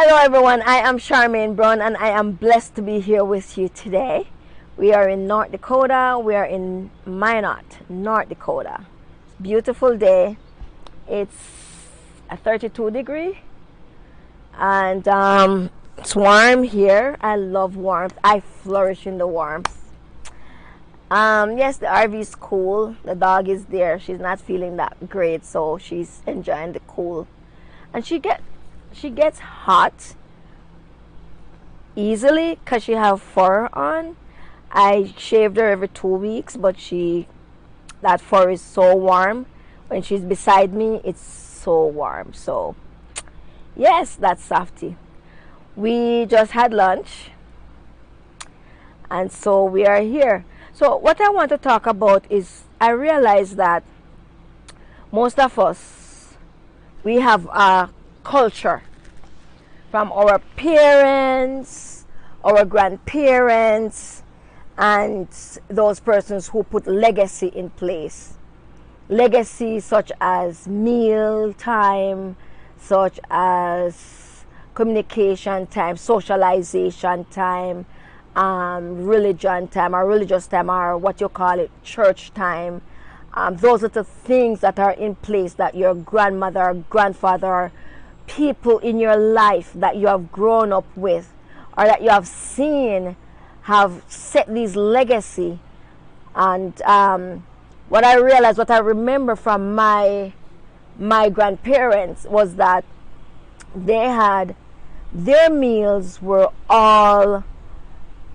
Hello everyone, I am Charmaine Brown and I am blessed to be here with you today. We are in North Dakota. We are in Minot, North Dakota. Beautiful day. It's a 32 degree and it's warm here. I love warmth. I flourish in the warmth. Yes, the RV is cool. The dog is there. She's not feeling that great, so she's enjoying the cool. And she gets hot easily because she have fur on. I shaved her every 2 weeks, but that fur is so warm. When she's beside me, it's so warm. So yes, that's Softy. We just had lunch and so we are here. So what I want to talk about is I realize that most of us, we have a culture from our parents, our grandparents, and those persons who put legacy in place. Legacy such as meal time, such as communication time, socialization time, religion time, or religious time, or what you call it, church time. Those are the things that are in place that your grandmother, grandfather, people in your life that you have grown up with or that you have seen have set these legacy. And what I realized, what I remember from my grandparents was that their meals were all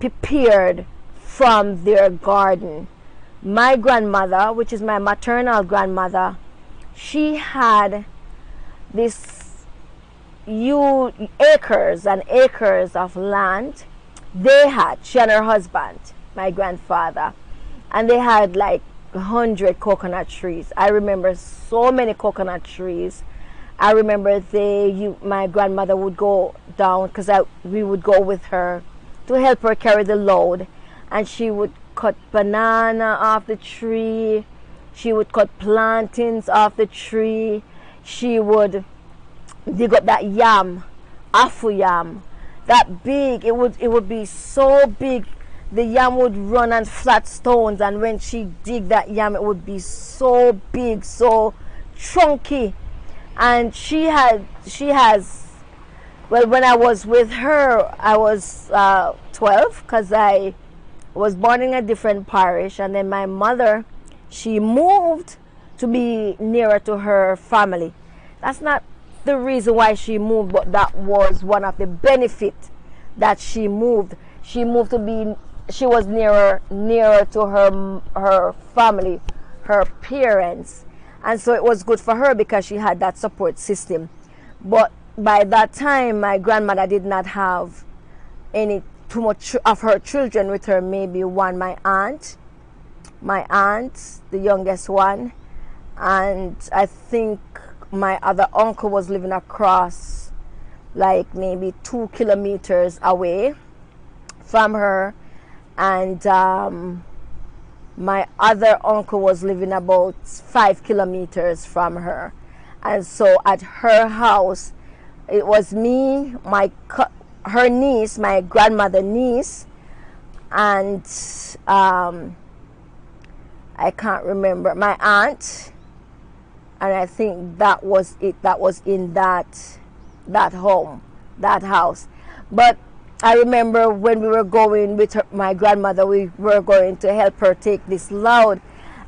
prepared from their garden. My grandmother, which is my maternal grandmother, she had this acres and acres of land. She and her husband, my grandfather, and they had like 100 coconut trees. I remember so many coconut trees. I remember my grandmother would go down because we would go with her to help her carry the load, and she would cut banana off the tree. She would cut plantains off the tree. She would dig up that yam, afu yam, that big. It would be so big. The yam would run on flat stones, and when she dig that yam, it would be so big, so chunky. And she has. Well, when I was with her, I was 12 because I was born in a different parish, and then my mother, she moved to be nearer to her family. That's not the reason why she moved, but that was one of the benefits that she moved. She was nearer to her family, her parents, and so it was good for her because she had that support system. But by that time, my grandmother did not have too much of her children with her. Maybe one, my aunt, the youngest one, and I think my other uncle was living across, like maybe 2 kilometers away from her, and my other uncle was living about 5 kilometers from her. And so at her house, it was me, her niece, my grandmother niece, and I can't remember, my aunt, and I think that was it. That was in that home, that house. But I remember when we were going with my grandmother, we were going to help her take this load,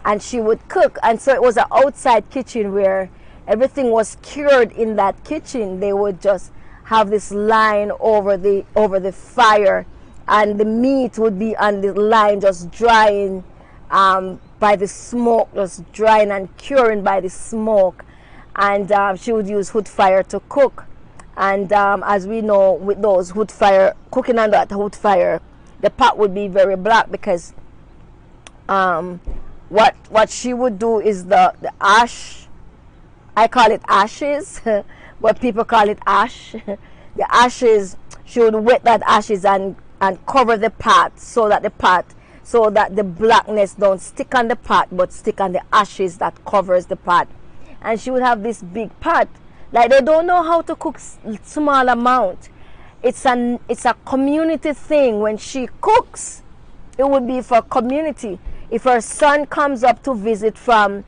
and she would cook. And so it was an outside kitchen where everything was cured in that kitchen. They would just have this line over the fire, and the meat would be on the line just drying by the smoke, just drying and curing by the smoke. And she would use wood fire to cook. And as we know, with those wood fire, cooking on that wood fire, the pot would be very black because what she would do is the ash, I call it ashes, but people call it ash. The ashes, she would wet that ashes and cover the pot so that the blackness don't stick on the pot but stick on the ashes that covers the pot. And she would have this big pot Like they don't know how to cook small amount. It's a community thing. When she cooks, it would be for community. If her son comes up to visit from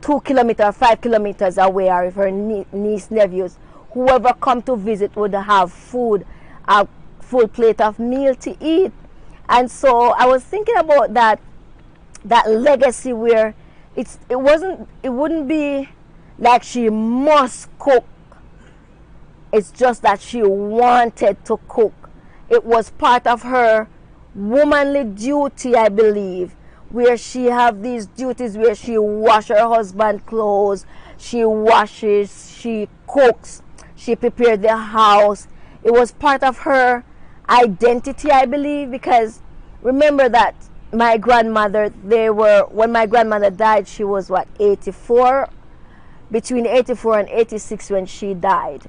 2 kilometers, 5 kilometers away, or if her niece, nephews, whoever come to visit would have food, a full plate of meal to eat. And so I was thinking about that legacy where it wouldn't be like she must cook. It's just that she wanted to cook. It was part of her womanly duty, I believe, where she have these duties where she wash her husband clothes, she washes, she cooks, she prepared the house. It was part of her identity, I believe, because remember that my grandmother, when my grandmother died, she was 84, between 84 and 86 when she died.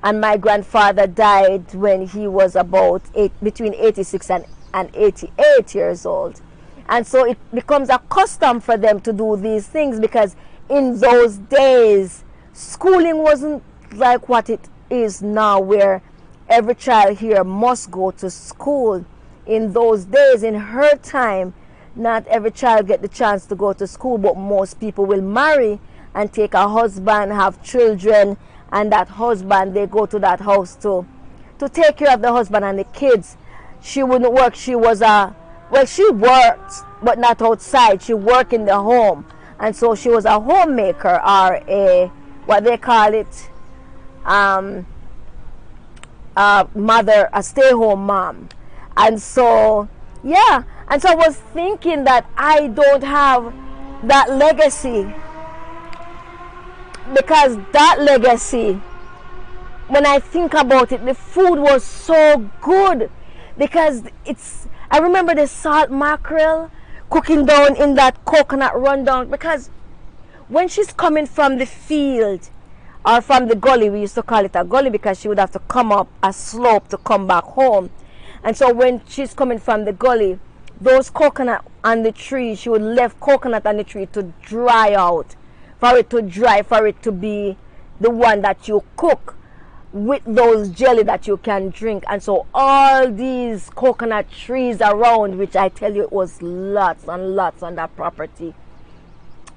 And my grandfather died when he was between 86 and 88 years old. And so it becomes a custom for them to do these things, because in those days, schooling wasn't like what it is now, where every child here must go to school. In those days, in her time, not every child get the chance to go to school, but most people will marry and take a husband, have children, and that husband, they go to that house to take care of the husband and the kids. She wouldn't work. She worked, but not outside. She worked in the home. And so she was a homemaker, or what they call it, mother, a stay-home mom. And so, yeah. And so I was thinking that I don't have that legacy, because that legacy, when I think about it, the food was so good, because I remember the salt mackerel cooking down in that coconut rundown, because when she's coming from the field or from the gully, we used to call it a gully because she would have to come up a slope to come back home. And so when she's coming from the gully, those coconut on the tree, she would leave coconut on the tree to dry out, for it to dry, for it to be the one that you cook with those jelly that you can drink. And so all these coconut trees around, which I tell you, it was lots and lots on that property.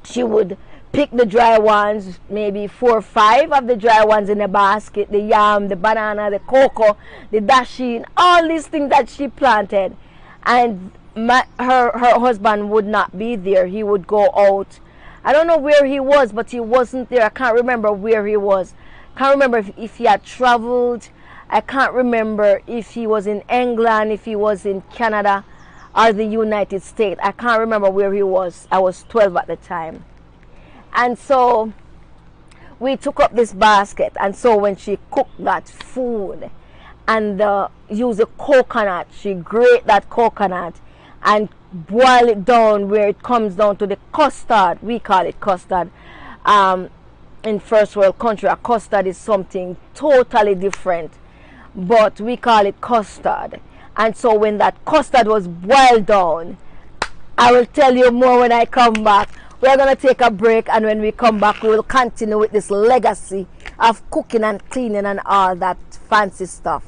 She would pick the dry ones, maybe 4 or 5 of the dry ones in the basket, the yam, the banana, the cocoa, the dasheen, all these things that she planted. And her husband would not be there. He would go out. I don't know where he was, but he wasn't there. I can't remember where he was. Can't remember if he had traveled. I can't remember if he was in England, if he was in Canada or the United States. I can't remember where he was. I was 12 at the time. And so we took up this basket. And so when she cooked that food and used a coconut, she grate that coconut and boil it down where it comes down to the custard. We call it custard. In first world country, a custard is something totally different, but we call it custard. And so when that custard was boiled down, I will tell you more when I come back. We're going to take a break, and when we come back, we will continue with this legacy of cooking and cleaning and all that fancy stuff.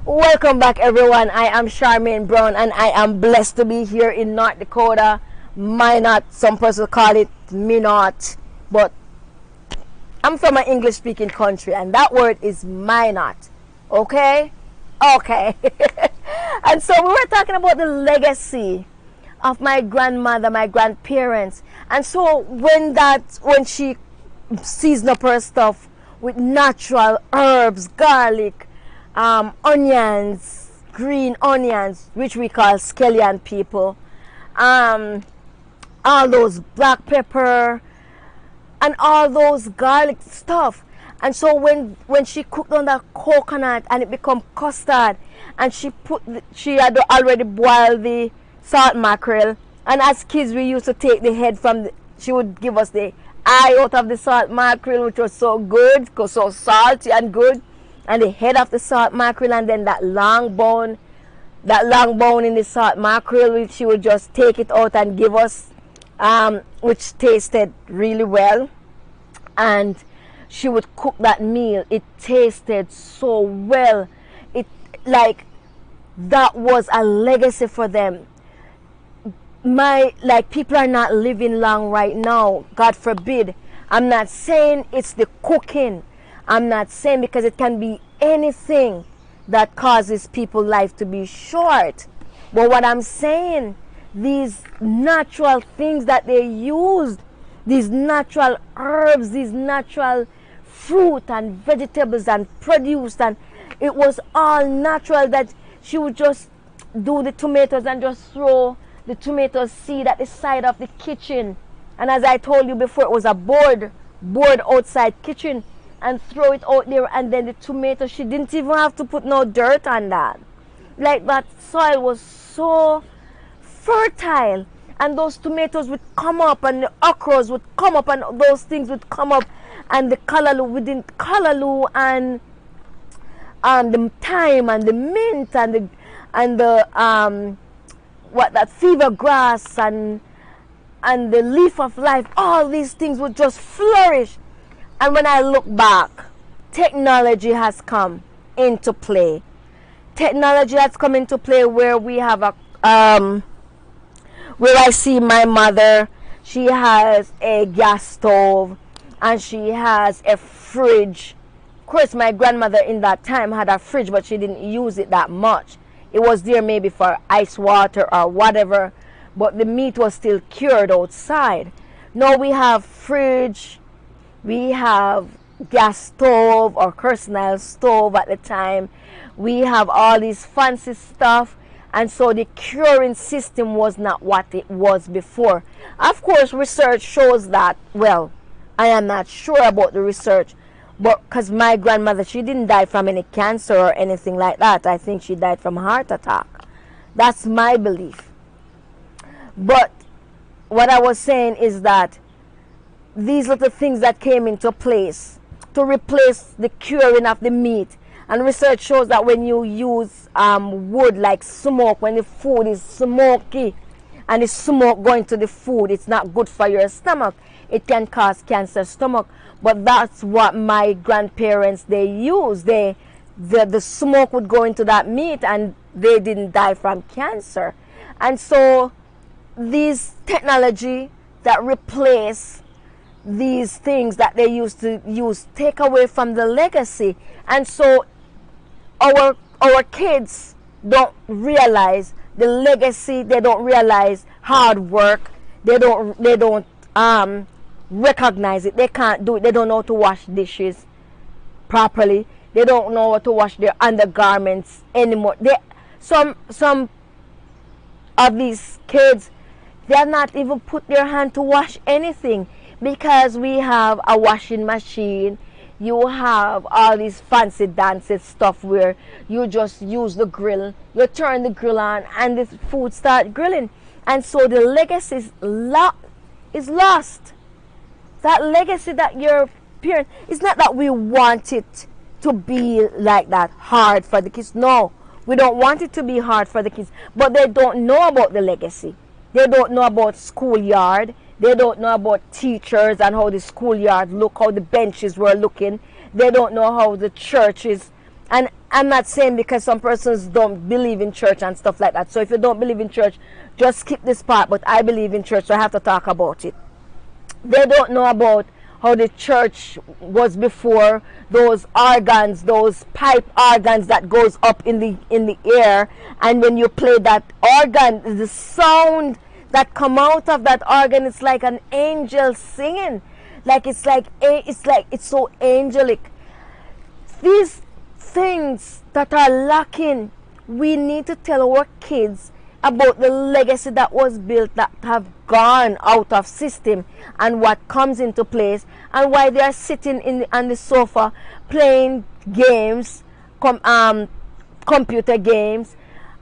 Welcome back, everyone. I am Charmaine Brown, and I am blessed to be here in North Dakota. Minot, some people call it Minot, but I'm from an English-speaking country, and that word is Minot. Okay? Okay. And so we were talking about the legacy of my grandmother, my grandparents. And so when she seasoned up her stuff with natural herbs, garlic, onions, green onions, which we call scallion people, all those black pepper, and all those garlic stuff. And so when she cooked on the coconut and it become custard, and she had already boiled the salt mackerel, and as kids we used to take the head she would give us the eye out of the salt mackerel, which was so good, so salty and good, and the head of the salt mackerel, and then that long bone in the salt mackerel, which she would just take it out and give us, which tasted really well. And she would cook that meal. It tasted so well. Like, that was a legacy for them. People are not living long right now, God forbid. I'm not saying it's the cooking. I'm not saying, because it can be anything that causes people's life to be short. But what I'm saying, these natural things that they used, these natural herbs, these natural fruit and vegetables and produce, and it was all natural, that she would just do the tomatoes and just throw the tomato seed at the side of the kitchen. And as I told you before, it was a board outside kitchen, and throw it out there, and then the tomato, she didn't even have to put no dirt on that. Like, that soil was so fertile, and those tomatoes would come up, and the okras would come up, and those things would come up, and the callaloo and the thyme and the mint and the that fever grass and the leaf of life, all these things would just flourish. And when I look back, technology has come into play. Technology has come into play where we have where I see my mother, she has a gas stove and she has a fridge. Of course, my grandmother in that time had a fridge, but she didn't use it that much. It was there maybe for ice water or whatever, but the meat was still cured outside. Now we have fridge, we have gas stove or Kirstenile stove at the time. We have all these fancy stuff, and so the curing system was not what it was before. Of course, research shows that, well, I am not sure about the research, but because my grandmother, she didn't die from any cancer or anything like that. I think she died from a heart attack. That's my belief. But what I was saying is that these little things that came into place to replace the curing of the meat, and research shows that when you use wood, like smoke, when the food is smoky and the smoke going to the food, it's not good for your stomach. It can cause cancer stomach. But that's what my grandparents, they used. The smoke would go into that meat, and they didn't die from cancer. And so these technology that replace these things that they used to use take away from the legacy. And so our kids don't realize the legacy. They don't realize hard work. They don't recognize it. They can't do it. They don't know how to wash dishes properly. They don't know how to wash their undergarments anymore. Some of these kids, they're not even put their hand to wash anything, because we have a washing machine. You have all these fancy dances stuff where you just use the grill, you turn the grill on, and the food start grilling. And so the legacy is lost. That legacy that your parents, it's not that we want it to be like that, hard for the kids. No, we don't want it to be hard for the kids, but they don't know about the legacy. They don't know about schoolyard. They don't know about teachers and how the schoolyard look, how the benches were looking. They don't know how the church is. And I'm not saying because some persons don't believe in church and stuff like that. So if you don't believe in church, just skip this part. But I believe in church, so I have to talk about it. They don't know about how the church was before, those organs, those pipe organs that goes up in the air, and when you play that organ, the sound that come out of that organ, it's like an angel singing. Like it's so angelic. These things that are lacking, we need to tell our kids about the legacy that was built, that have gone out of system, and what comes into place, and why they are sitting on the sofa playing games, computer games.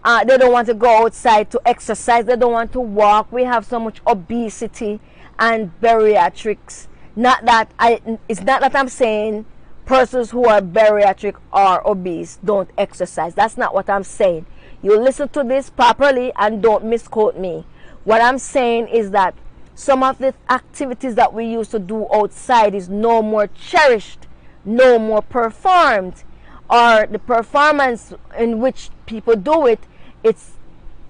They don't want to go outside to exercise. They don't want to walk. We have so much obesity and bariatrics. It's not that I'm saying persons who are bariatric or obese don't exercise. That's not what I'm saying. You listen to this properly and don't misquote me. What I'm saying is that some of the activities that we used to do outside is no more cherished, no more performed, or the performance in which people do it, it's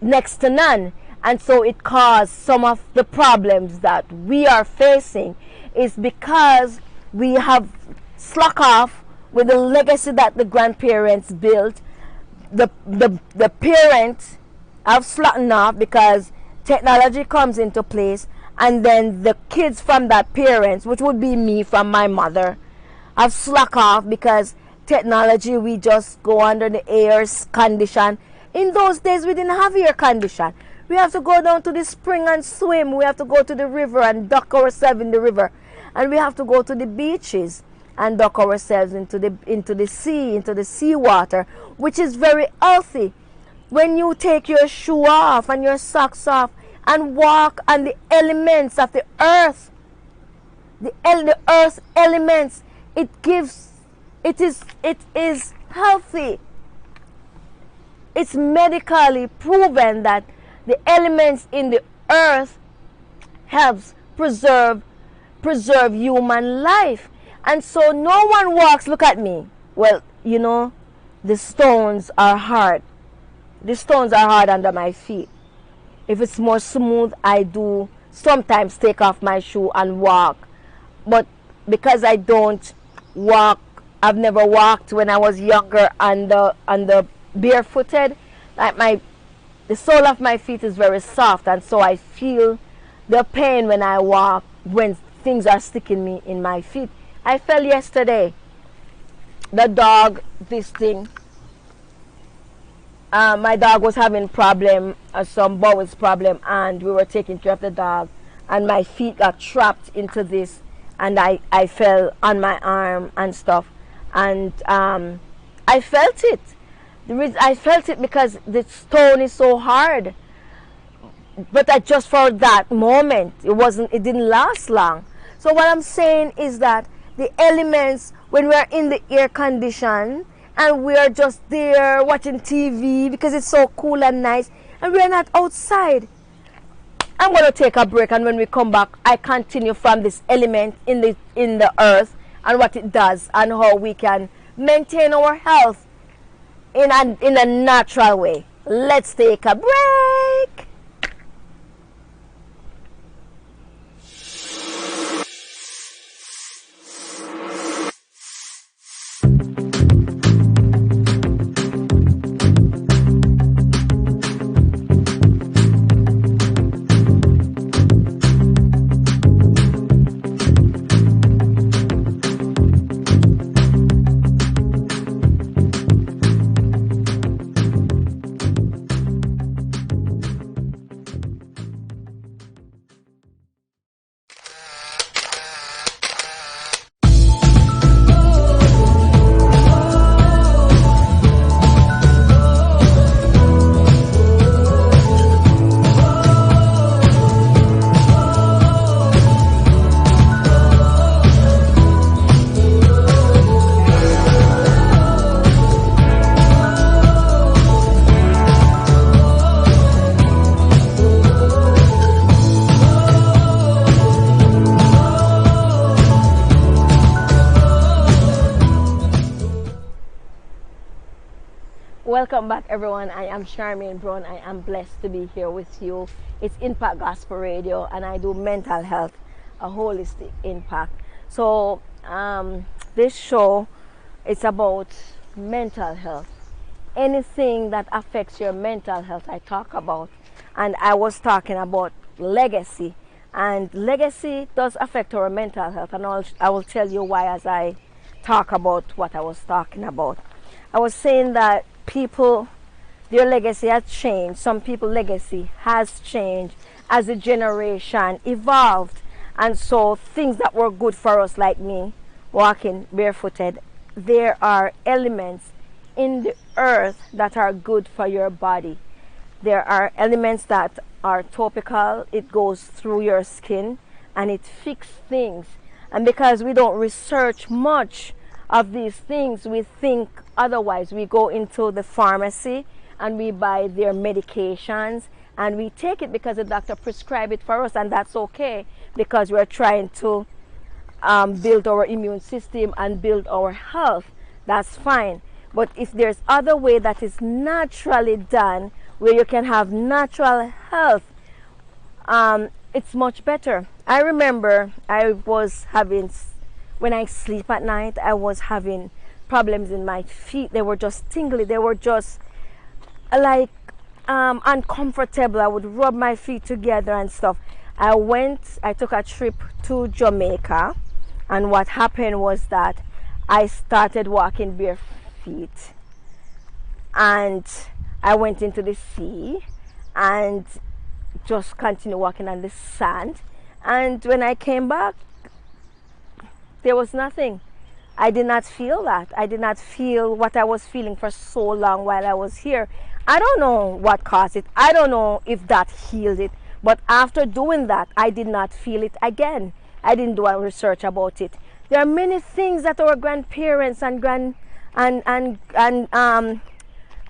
next to none. And so it caused some of the problems that we are facing is because we have slack off with the legacy that the grandparents built. The parents have slackened off because technology comes into place, and then the kids from that parents, which would be me from my mother, have slack off because technology, we just go under the air condition. In those days we didn't have air condition. We have to go down to the spring and swim. We have to go to the river and duck ourselves in the river, and we have to go to the beaches and duck ourselves into the seawater, which is very healthy. When you take your shoe off and your socks off and walk on the elements of the earth, the earth elements, it is healthy. It's medically proven that the elements in the earth helps preserve human life. And so no one walks, look at me. Well, the stones are hard. The stones are hard under my feet. If it's more smooth, I do sometimes take off my shoe and walk. But because I don't walk, I've never walked when I was younger on the barefooted, like the sole of my feet is very soft, and so I feel the pain when I walk, when things are sticking me in my feet. I fell yesterday. The dog, my dog was having some bowels problem, and we were taking care of the dog, and my feet got trapped into this, and I fell on my arm and stuff, and I felt it. The reason I felt it because the stone is so hard, but just for that moment, it didn't last long. So what I'm saying is that the elements, when we're in the air condition and we're just there watching TV because it's so cool and nice, and we're not outside. I'm going to take a break, and when we come back, I continue from this element in the earth and what it does and how we can maintain our health in a natural way. Let's take a break. Welcome back, everyone. I am Charmaine Brown. I am blessed to be here with you. It's Impact Gospel Radio, and I do mental health, a holistic impact. So, this show, it's about mental health. Anything that affects your mental health, I talk about. And I was talking about legacy, and legacy does affect our mental health. And I will tell you why as I talk about what I was talking about. I was saying that people, their legacy has changed. Some people's legacy has changed as the generation evolved. And so things that were good for us, like me, walking barefooted, there are elements in the earth that are good for your body. There are elements that are topical. It goes through your skin and it fixes things. And because we don't research much of these things, we think otherwise. We go into the pharmacy and we buy their medications and we take it because the doctor prescribed it for us, and that's okay because we're trying to build our immune system and build our health. That's fine. But if there's other way that is naturally done where you can have natural health, it's much better. I remember I was having, when I sleep at night, I was having problems in my feet. They were just tingly. They were just like uncomfortable. I would rub my feet together and stuff. I took a trip to Jamaica, and what happened was that I started walking bare feet, and I went into the sea and just continued walking on the sand. And when I came back, there was nothing. I did not feel that. I did not feel what I was feeling for so long while I was here. I don't know what caused it. I don't know if that healed it. But after doing that, I did not feel it again. I didn't do a research about it. There are many things that our grandparents and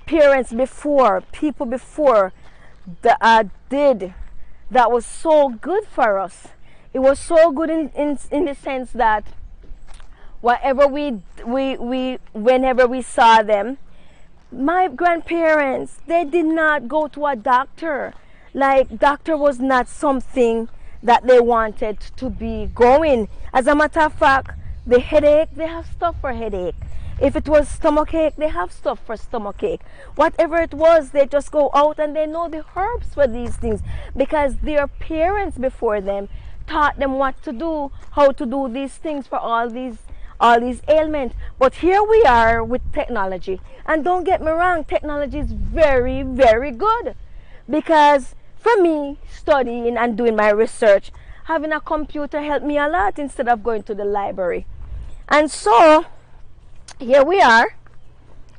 parents before, people before, did that was so good for us. It was so good in the sense that whatever whenever we saw them, my grandparents, they did not go to a doctor. Like, doctor was not something that they wanted to be going. As a matter of fact, the headache, they have stuff for headache. If it was stomach ache, they have stuff for stomach ache. Whatever it was, they just go out and they know the herbs for these things because their parents before them taught them what to do, how to do these things for all these ailments. But here we are with technology, and don't get me wrong, technology is very, very good, because for me, studying and doing my research, having a computer helped me a lot instead of going to the library. And so here we are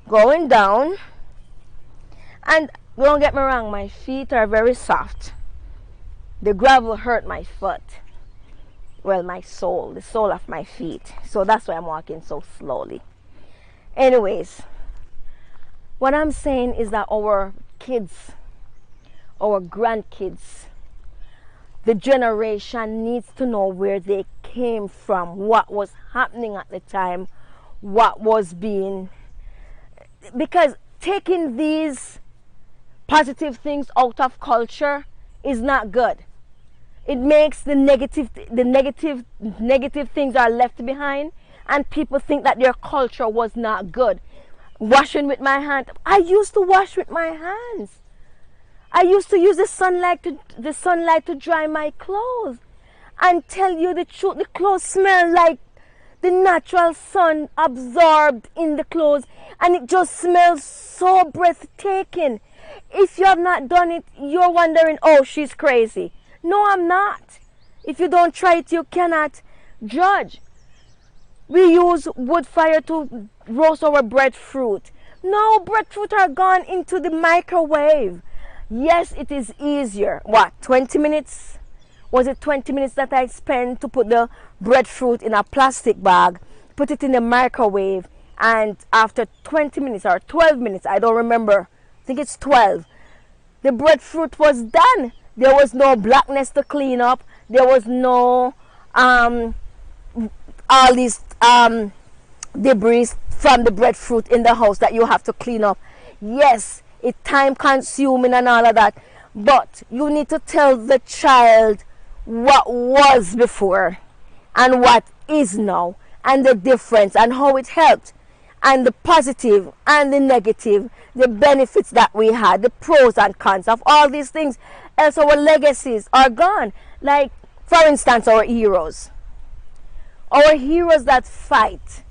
going down, and don't get me wrong, my feet are very soft. The gravel hurt my foot. Well, my sole, the sole of my feet. So that's why I'm walking so slowly. Anyways, what I'm saying is that our kids, our grandkids, the generation needs to know where they came from, what was happening at the time, what was being, because taking these positive things out of culture is not good. It makes the negative things are left behind, and people think that their culture was not good. Washing with my hand. I used to wash with my hands. I used to use the sunlight to dry my clothes. And tell you the truth, the clothes smell like the natural sun absorbed in the clothes, and it just smells so breathtaking. If you have not done it, you're wondering, oh, she's crazy. No, I'm not. If you don't try it, you cannot judge. We use wood fire to roast our breadfruit. No, breadfruit are gone into the microwave. Yes, it is easier. What, 20 minutes? Was it 20 minutes that I spent to put the breadfruit in a plastic bag, put it in the microwave, and after 20 minutes or 12 minutes, I don't remember, I think it's 12, the breadfruit was done. There was no blackness to clean up. There was no all these debris from the breadfruit in the house that you have to clean up. Yes, it's time consuming and all of that, but you need to tell the child what was before and what is now, and the difference and how it helped, and the positive and the negative, the benefits that we had, the pros and cons of all these things. Else our legacies are gone. Like, for instance, our heroes that fight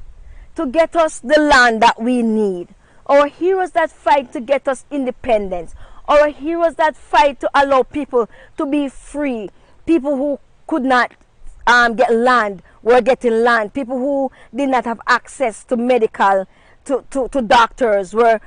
to get us the land that we need, our heroes that fight to get us independence, our heroes that fight to allow people to be free, people who could not get land were getting land, people who did not have access to medical, to doctors were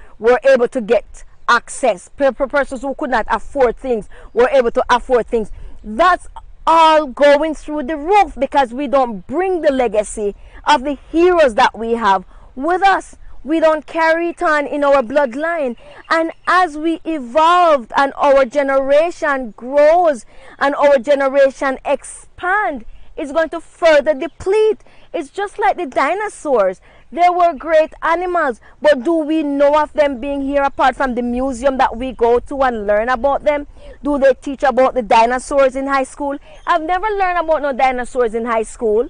able to get access, persons who could not afford things were able to afford things. That's all going through the roof because we don't bring the legacy of the heroes that we have with us. We don't carry it on in our bloodline. And as we evolve and our generation grows and our generation expand, it's going to further deplete. It's just like the dinosaurs. They were great animals, but do we know of them being here apart from the museum that we go to and learn about them? Do they teach about the dinosaurs in high school? I've never learned about no dinosaurs in high school.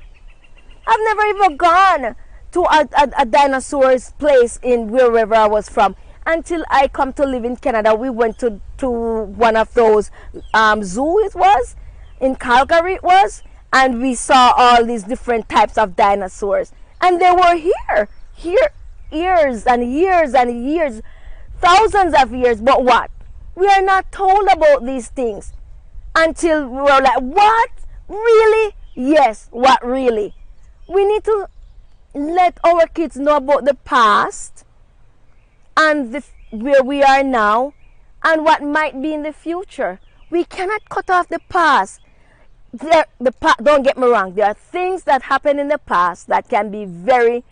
I've never even gone to a dinosaur's place in wherever I was from until I come to live in Canada. We went to one of those zoo, it was in Calgary, it was, and we saw all these different types of dinosaurs, and they were here years and years and years, thousands of years. But what, we are not told about these things until we're like, what, really? Yes, what really? We need to let our kids know about the past and where we are now and what might be in the future. We cannot cut off the past. Don't get me wrong, there are things that happen in the past that can be very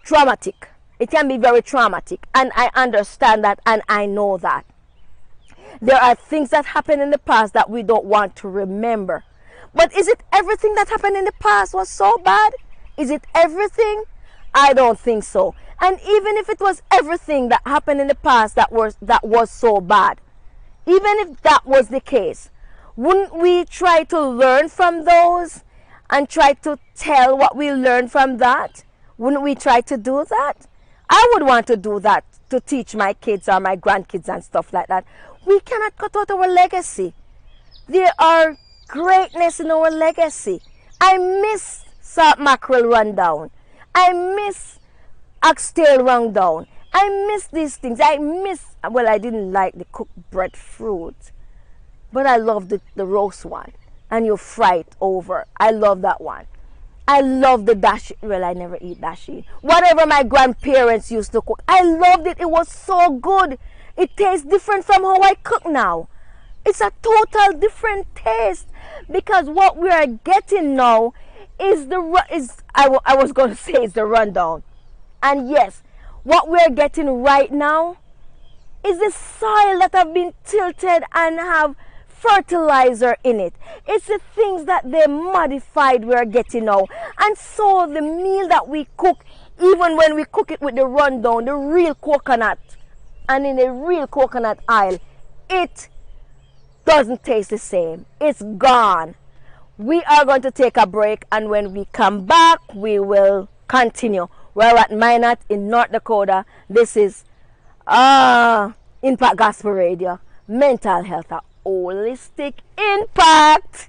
traumatic. It can be very traumatic, and I understand that, and I know that. There are things that happen in the past that we don't want to remember. But is it everything that happened in the past was so bad? Is it everything? I don't think so. And even if it was everything that happened in the past that was so bad, even if that was the case, wouldn't we try to learn from those and try to tell what we learned from that? Wouldn't we try to do that? I would want to do that, to teach my kids or my grandkids and stuff like that. We cannot cut out our legacy. There are greatness in our legacy. I miss salt mackerel rundown. I miss oxtail rundown. I miss these things. I didn't like the cooked breadfruit, but I love the roast one, and you fry it over. I love that one. I love the dashi. Well, I never eat dashi. Whatever my grandparents used to cook, I loved it. It was so good. It tastes different from how I cook now. It's a total different taste because what we are getting now is I was going to say it's the rundown. And yes, what we are getting right now is the soil that have been tilted and have fertilizer in it. It's the things that they modified we are getting now. And so the meal that we cook, even when we cook it with the rundown, the real coconut, and in the real coconut oil, it doesn't taste the same. It's gone. We are going to take a break, and when we come back, we will continue. We're at Minot in North Dakota. This is Impact Gospel Radio, mental health, a holistic impact.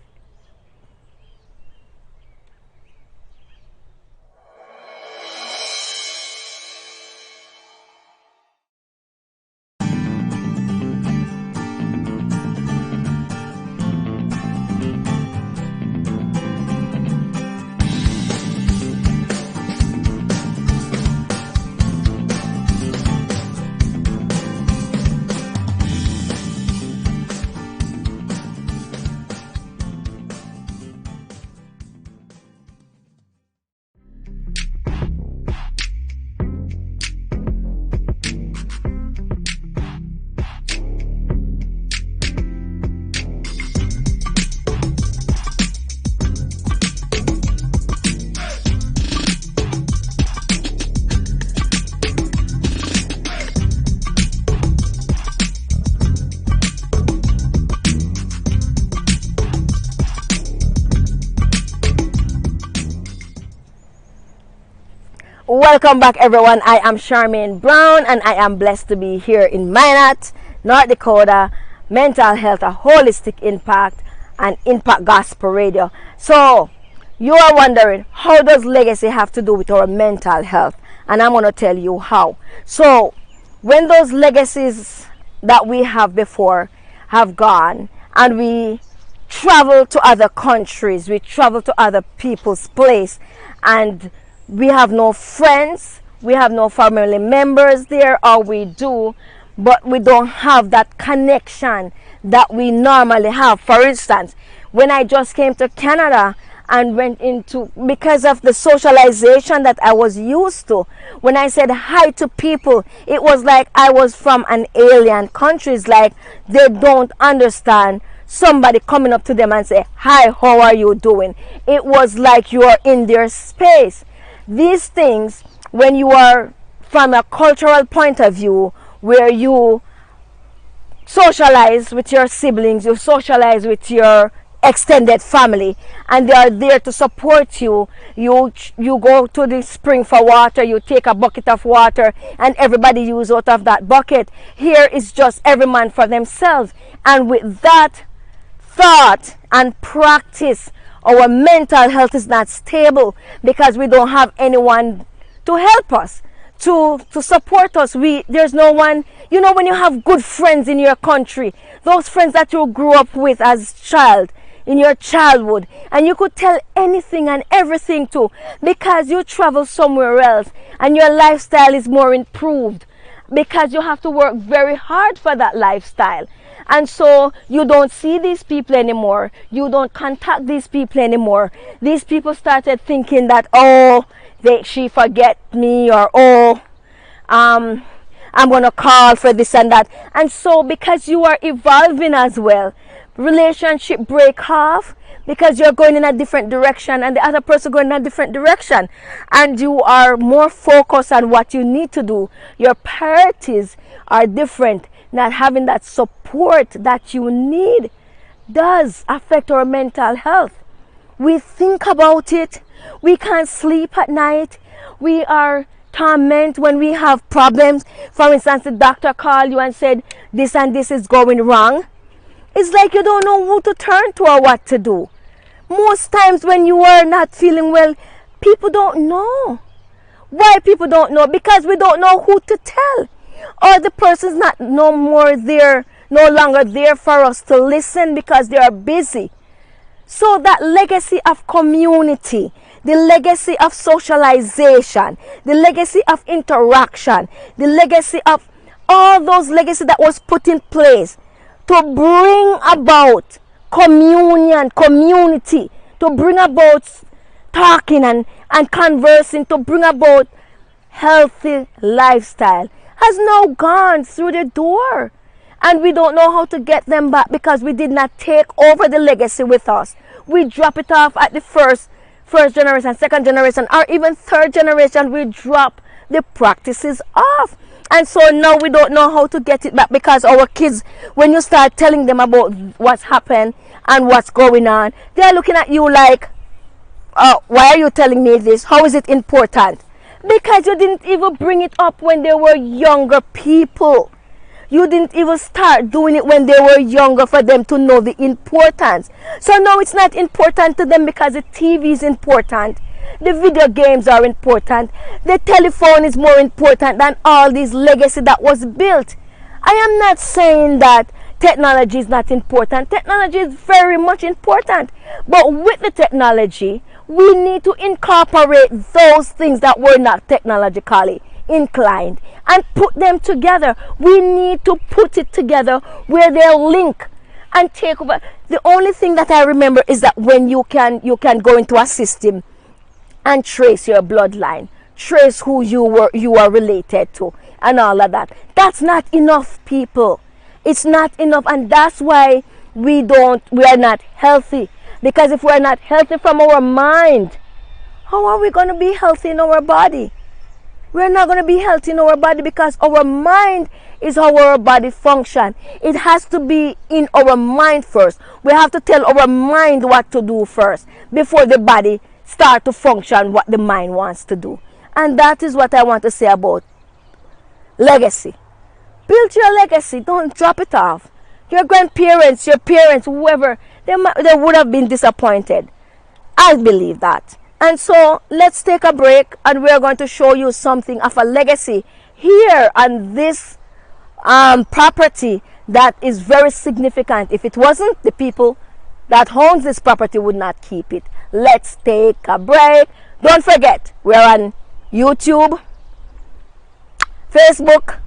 welcome back, everyone. I am Charmaine Brown, and I am blessed to be here in Minot, North Dakota, Mental Health, a Holistic Impact, and Impact Gospel Radio. So, you are wondering, how does legacy have to do with our mental health? And I'm going to tell you how. So, when those legacies that we have before have gone, and we travel to other countries, we travel to other people's place, and we have no friends, we have no family members there, or we do, but we don't have that connection that we normally have. For instance, when I just came to Canada and went into, because of the socialization that I was used to, when I said hi to people, it was like I was from an alien country. It's like they don't understand somebody coming up to them and say, hi, how are you doing? It was like you are in their space. These things, when you are from a cultural point of view, where you socialize with your siblings, you socialize with your extended family, and they are there to support you. You go to the spring for water, you take a bucket of water, and everybody use out of that bucket. Here is just every man for themselves. And with that thought and practice, our mental health is not stable because we don't have anyone to help us, to support us. There's no one. You know, when you have good friends in your country, those friends that you grew up with as child, in your childhood, and you could tell anything and everything to, because you travel somewhere else and your lifestyle is more improved, because you have to work very hard for that lifestyle. And so you don't see these people anymore. You don't contact these people anymore. These people started thinking that, oh, she forget me, or oh, I'm going to call for this and that. And so because you are evolving as well, relationship break off because you're going in a different direction and the other person going in a different direction. And you are more focused on what you need to do. Your priorities are different. Not having that support that you need does affect our mental health. We think about it. We can't sleep at night. We are tormented when we have problems. For instance, the doctor called you and said this and this is going wrong. It's like you don't know who to turn to or what to do. Most times when you are not feeling well, people don't know. Why people don't know? Because we don't know who to tell. Or the person's not no longer there for us to listen because they are busy. So that legacy of community, the legacy of socialization, the legacy of interaction, the legacy of all those legacy that was put in place to bring about communion, community, to bring about talking and conversing, to bring about healthy lifestyle, has now gone through the door. And we don't know how to get them back because we did not take over the legacy with us. We drop it off at the first generation, second generation, or even third generation. We drop the practices off. And so now we don't know how to get it back because our kids, when you start telling them about what's happened and what's going on, they're looking at you like, oh, why are you telling me this? How is it important? Because you didn't even bring it up when they were younger people. You didn't even start doing it when they were younger for them to know the importance. So now it's not important to them because the TV is important. The video games are important. The telephone is more important than all this legacy that was built. I am not saying that technology is not important. Technology is very much important. But with the technology, we need to incorporate those things that were not technologically inclined and put them together. We need to put it together where they'll link and take over. The only thing that I remember is that when you can go into a system and trace your bloodline, trace who you are related to, and all of that. That's not enough, people. It's not enough, and that's why we are not healthy. Because if we're not healthy from our mind, how are we going to be healthy in our body? We're not going to be healthy in our body because our mind is how our body function. It has to be in our mind first. We have to tell our mind what to do first before the body start to function what the mind wants to do. And that is what I want to say about legacy. Build your legacy. Don't drop it off. Your grandparents, your parents, whoever, they would have been disappointed. I believe that. And so let's take a break, and we're going to show you something of a legacy here on this property that is very significant. If it wasn't, the people that owns this property would not keep it. Let's take a break. Don't forget, we're on YouTube, Facebook,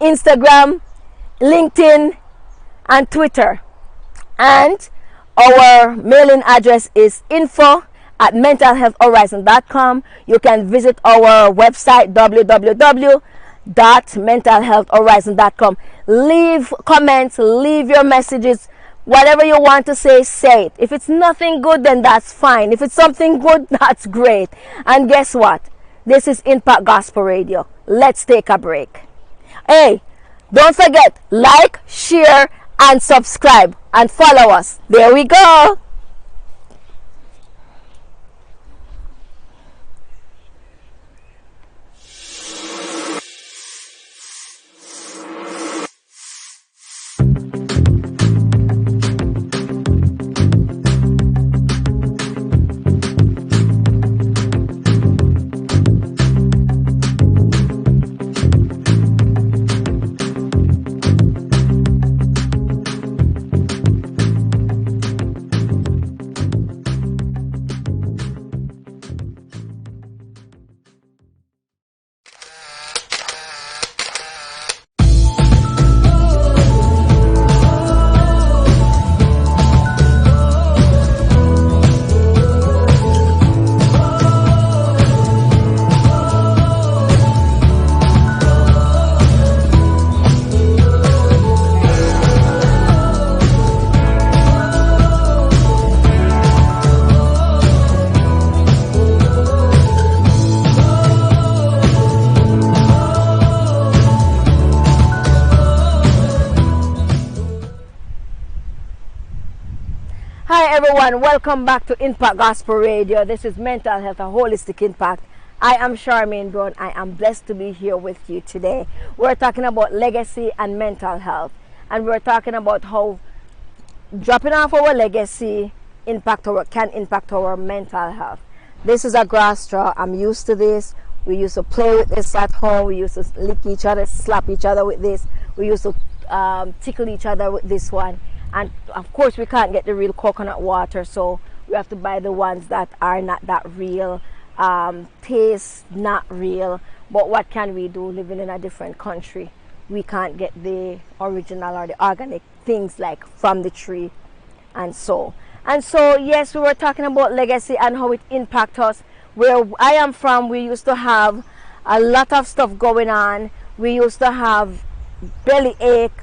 Instagram, LinkedIn, and Twitter. And our mailing address is info@mentalhealthhorizon.com. You can visit our website www.mentalhealthhorizon.com. Leave comments, leave your messages. Whatever you want to say, say it. If it's nothing good, then that's fine. If it's something good, that's great. And guess what? This is Impact Gospel Radio. Let's take a break. Hey, don't forget, like, share, and subscribe, and follow us. There we go. Hi everyone, welcome back to Impact Gospel Radio. This is Mental Health, a Holistic Impact. I am Charmaine Brown. I am blessed to be here with you today. We're talking about legacy and mental health. And we're talking about how dropping off our legacy can impact our mental health. This is a grass straw. I'm used to this. We used to play with this at home. We used to lick each other, slap each other with this. We used to tickle each other with this one. And of course we can't get the real coconut water, so we have to buy the ones that are not that real, taste not real. But what can we do living in a different country? We can't get the original or the organic things like from the tree. And so yes, we were talking about legacy and how it impacts us. Where I am from, we used to have a lot of stuff going on. We used to have belly ache,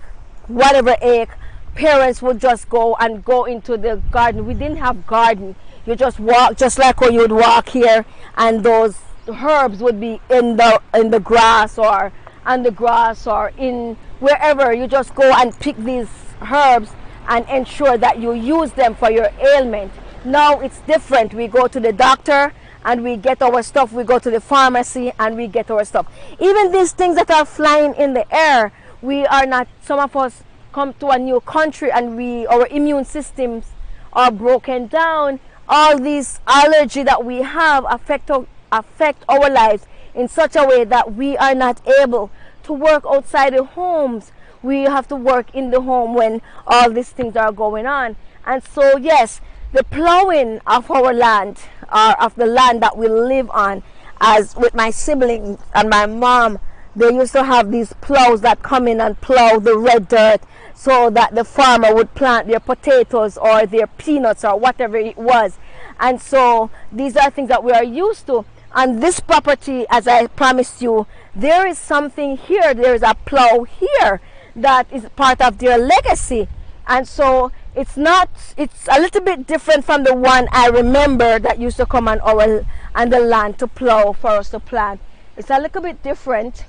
whatever ache. Parents would just go into the garden. We didn't have garden. You just walk, just like how you would walk here, and those herbs would be in the grass or on the grass or in wherever. You just go and pick these herbs and ensure that you use them for your ailment. Now it's different. We go to the doctor and we get our stuff. We go to the pharmacy and we get our stuff. Even these things that are flying in the air, we are not, some of us come to a new country and our immune systems are broken down. All these allergy that we have affect our lives in such a way that we are not able to work outside the homes. We have to work in the home when all these things are going on. And so yes, the plowing of our land, or of the land that we live on, as with my siblings and my mom, they used to have these plows that come in and plow the red dirt so that the farmer would plant their potatoes or their peanuts or whatever it was. And so these are things that we are used to. On this property, as I promised you, there is something here. There is a plow here that is part of their legacy. And so it's a little bit different from the one I remember that used to come on the land to plow for us to plant. It's a little bit different,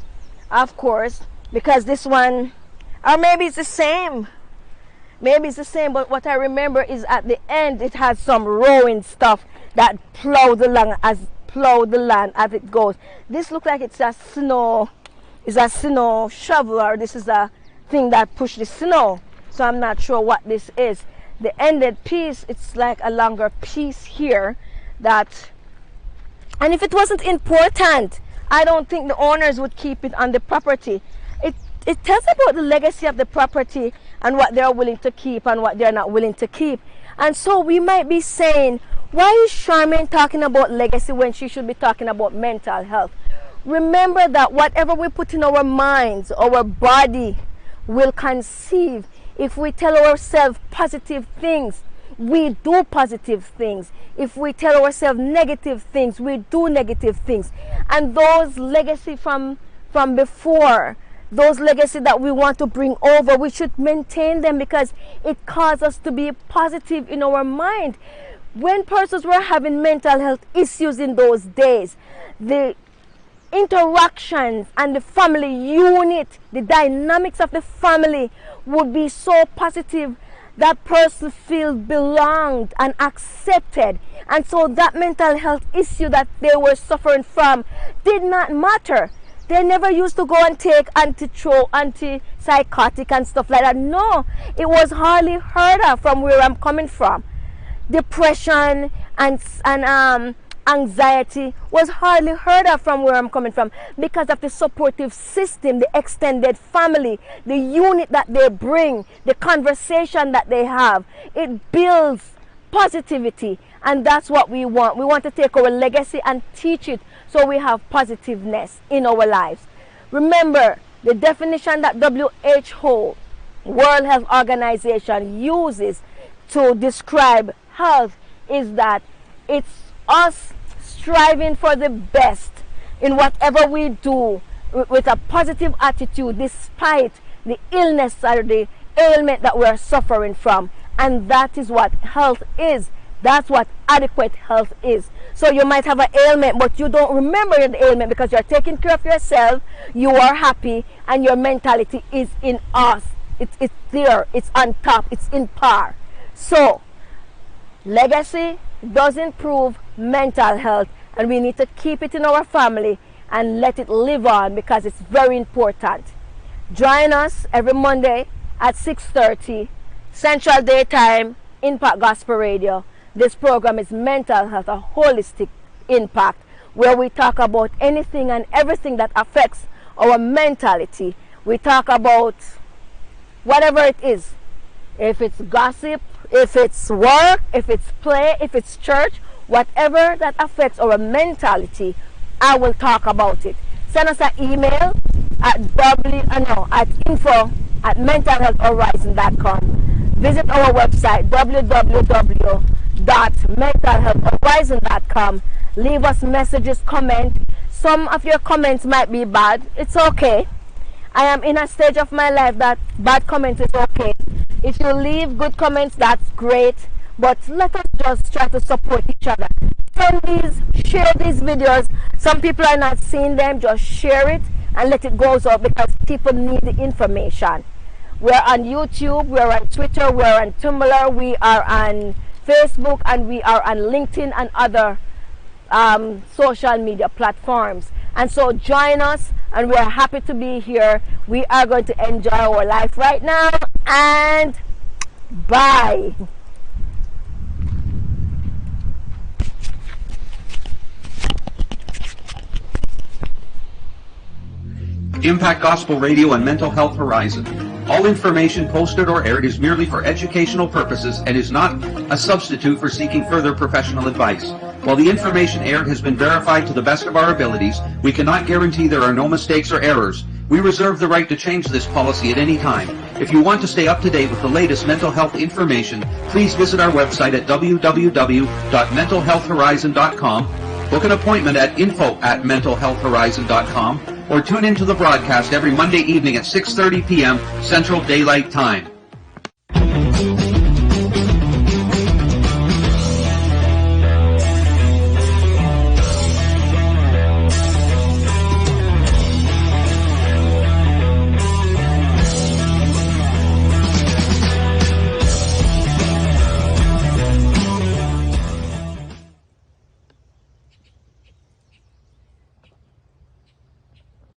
of course, because this one, or maybe it's the same. Maybe it's the same, but what I remember is at the end it had some rowing stuff that plowed along as plow the land as it goes. This looks like it's a snow shovel, or this is a thing that push the snow. So I'm not sure what this is. The ended piece, it's like a longer piece here that, and if it wasn't important, I don't think the owners would keep it on the property. It tells about the legacy of the property and what they're willing to keep and what they're not willing to keep. And so we might be saying, why is Charmaine talking about legacy when she should be talking about mental health? Remember that whatever we put in our minds, our body will conceive. If we tell ourselves positive things, we do positive things. If we tell ourselves negative things, we do negative things. And those legacy from before, those legacy that we want to bring over, we should maintain them because it causes us to be positive in our mind. When persons were having mental health issues in those days, the interactions and the family unit, the dynamics of the family would be so positive that person feels belonged and accepted. And so that mental health issue that they were suffering from did not matter. They never used to go and take antipsychotic and stuff like that. No, it was hardly heard of from where I'm coming from. Depression and anxiety was hardly heard of from where I'm coming from because of the supportive system, the extended family, the unit that they bring, the conversation that they have. It builds positivity, and that's what we want. We want to take our legacy and teach it so we have positiveness in our lives. Remember, the definition that WHO, World Health Organization, uses to describe health is that it's us striving for the best in whatever we do with a positive attitude despite the illness or the ailment that we're suffering from. And that is what health is. That's what adequate health is. So you might have an ailment, but you don't remember the ailment because you're taking care of yourself, you are happy, and your mentality is in us. It's there, it's on top, it's in par. So legacy does improve mental health, and we need to keep it in our family and let it live on because it's very important. Join us every Monday at 6:30 Central Daytime, Impact Gospel Radio. This program is Mental Health, a holistic impact, where we talk about anything and everything that affects our mentality. We talk about whatever it is. If it's gossip, if it's work, if it's play, if it's church, whatever that affects our mentality, I will talk about it. Send us an email at info@mentalhealthhorizon.com. Visit our website www.mentalhealthhorizon.com. Leave us messages, comment. Some of your comments might be bad. It's okay. I am in a stage of my life that bad comments is okay. If you leave good comments, that's great. But let us just try to support each other. Share these videos. Some people are not seeing them. Just share it and let it go out because people need the information. We're on YouTube, we're on Twitter, we're on Tumblr, we are on Facebook, and we are on LinkedIn and other social media platforms. And so join us, and we're happy to be here. We are going to enjoy our life right now, and bye. Impact Gospel Radio and Mental Health Horizon. All information posted or aired is merely for educational purposes and is not a substitute for seeking further professional advice. While the information aired has been verified to the best of our abilities, we cannot guarantee there are no mistakes or errors. We reserve the right to change this policy at any time. If you want to stay up to date with the latest mental health information, please visit our website at www.mentalhealthhorizon.com, book an appointment at info@mentalhealthhorizon.com, or tune into the broadcast every Monday evening at 6:30 p.m. Central Daylight Time.